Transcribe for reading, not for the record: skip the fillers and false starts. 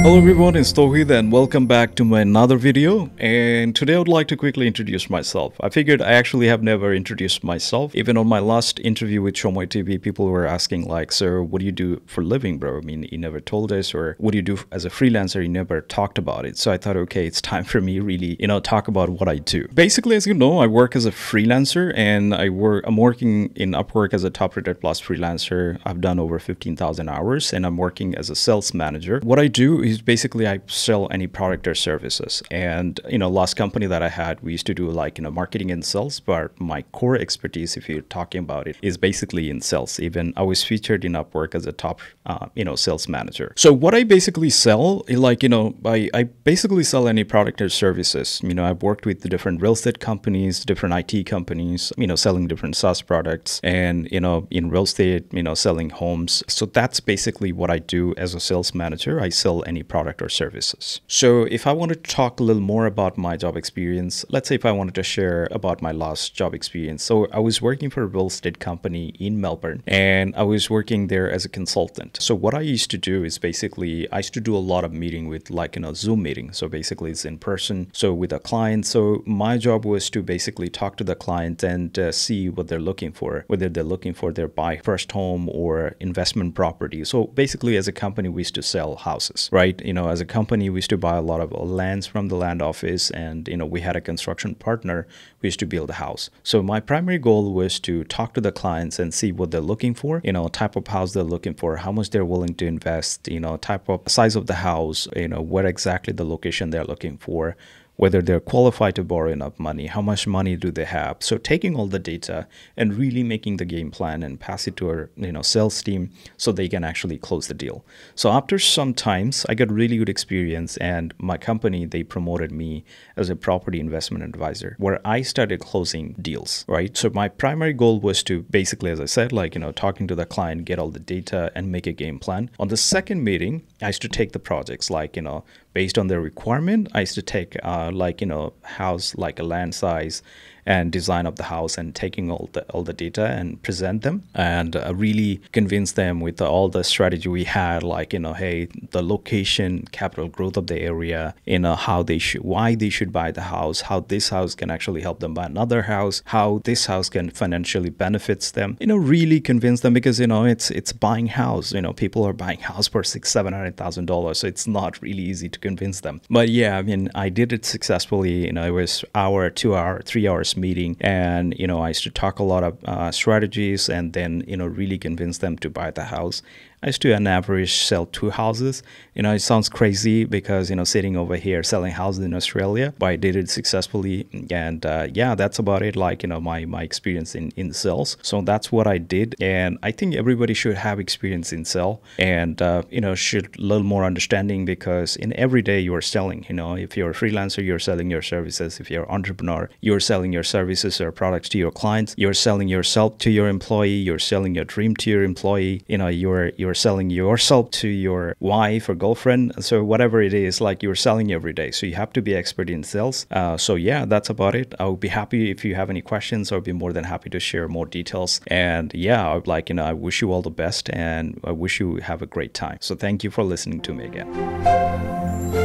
Hello everyone, it's Tohid and welcome back to my another video. And today I would like to quickly introduce myself. I figured I actually have never introduced myself. Even on my last interview with Shomoy TV, people were asking like, "Sir, what do you do for a living, bro? I mean, you never told us, or what do you do as a freelancer? You never talked about it." So I thought, okay, it's time for me really, talk about what I do. Basically, as you know, I work as a freelancer and I'm working in Upwork as a top rated plus freelancer. I've done over 15,000 hours and I'm working as a sales manager. What I do is basically I sell any product or services. And last company that I had, we used to do like marketing and sales, but my core expertise, if you're talking about it, is basically in sales. Even I was featured in Upwork as a top sales manager. So what I basically sell, I basically sell any product or services. I've worked with the different real estate companies, different IT companies, selling different SaaS products, and in real estate, selling homes. So that's basically what I do as a sales manager. I sell any product or services. So if I wanted to talk a little more about my job experience, let's say if I wanted to share about my last job experience. So I was working for a real estate company in Melbourne and I was working there as a consultant. So what I used to do is basically I used to do a lot of meeting with Zoom meeting. So basically it's in person. So with a client. So my job was to basically talk to the client and see what they're looking for, whether they're looking for their buy first home or investment property. So basically as a company, we used to sell houses, right? As a company, we used to buy a lot of lands from the land office and, we had a construction partner. We used to build a house. So my primary goal was to talk to the clients and see what they're looking for, type of house they're looking for, how much they're willing to invest, type of size of the house, what exactly the location they're looking for, whether they're qualified to borrow enough money, how much money do they have. So taking all the data and really making the game plan and pass it to our sales team so they can actually close the deal. So after some times, I got really good experience and my company, they promoted me as a property investment advisor where I started closing deals, right? So my primary goal was to basically, as I said, talking to the client, get all the data and make a game plan. On the second meeting, I used to take the projects based on their requirement. I used to take house, like a land size and design of the house and taking all the data and present them and really convince them with all the strategy we had, hey, the location, capital growth of the area, why they should buy the house, how this house can actually help them buy another house, how this house can financially benefits them, really convince them because, it's buying house, people are buying house for $600,000-$700,000. So it's not really easy to convince them. But yeah, I did it successfully. It was hour, 2 hour, 3 hours meeting, and I used to talk a lot of strategies and then really convince them to buy the house. I used to on average sell 2 houses. It sounds crazy because sitting over here selling houses in Australia, but I did it successfully. And yeah, that's about it, my experience in sales. So that's what I did, and I think everybody should have experience in sell and should a little more understanding because in every day you are selling. If you're a freelancer, you're selling your services. If you're an entrepreneur, you're selling your services or products to your clients. You're selling yourself to your employee. You're selling your dream to your employee. You're selling yourself to your wife or girlfriend. So whatever it is, you're selling every day. So you have to be expert in sales. So yeah, that's about it. I would be happy if you have any questions. I would be more than happy to share more details. And yeah, I would I wish you all the best and I wish you have a great time. So thank you for listening to me again.